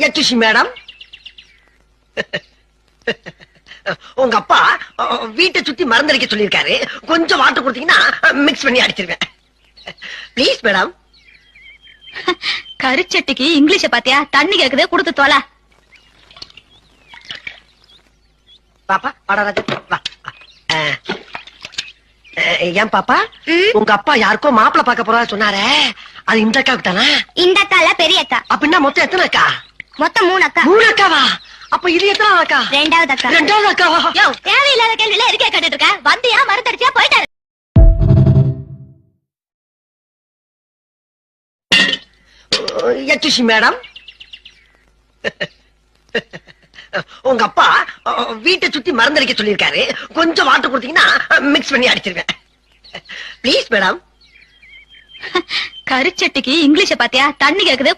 Excuse madam, உங்க அப்பா வீட்டை சுத்தி மருந்தடிக்க சொல்லிருக்காரு. கொஞ்சம் வாட்டர் கொடுத்தீங்கன்னா மிக்ஸ் பண்ணி அடிச்சிருவேன். Please madam. கருச்சட்டிக்கு இங்கிலீஷ பாத்தியா? தண்ணி கேக்குதே, கொடுத்து தோல. பாப்பா வாடா ராஜா, வா. ஏன் பாப்பா, உங்க அப்பா யாருக்கோ மாப்பிள்ள பார்க்க போறா சொன்னாரே, அது இந்த அக்காவுக்கு தானே? இந்த அக்கா இல்ல, பெரிய அக்கா. அப்படின்னா மொத்தம் எத்தனை அக்கா? மொத்தம் 3 அக்கா. 3 அக்காவா? அப்ப இது எத்தனை அக்கா? 2வது அக்கா. 2வது அக்காவா? யோ, தேவையில்லாத கேள்வியில இருக்கே கேட்டுட்டு இருக்க. வந்தியா, மருந்தடிச்சியா, போயிட்டாரு. எக்ஸ்கியூஸ் மேடம், உங்க அப்பா வீட்டை சுத்தி மருந்தடிக்க சொல்லிருக்காரு. கொஞ்சம் வாட்டர் கொடுத்தீங்கன்னா மிக்ஸ் பண்ணி அடிச்சிருவேன். Please madam. கருச்சட்டிக்கு இங்கிலீஷ பாத்தியா? தண்ணி கேக்குதே,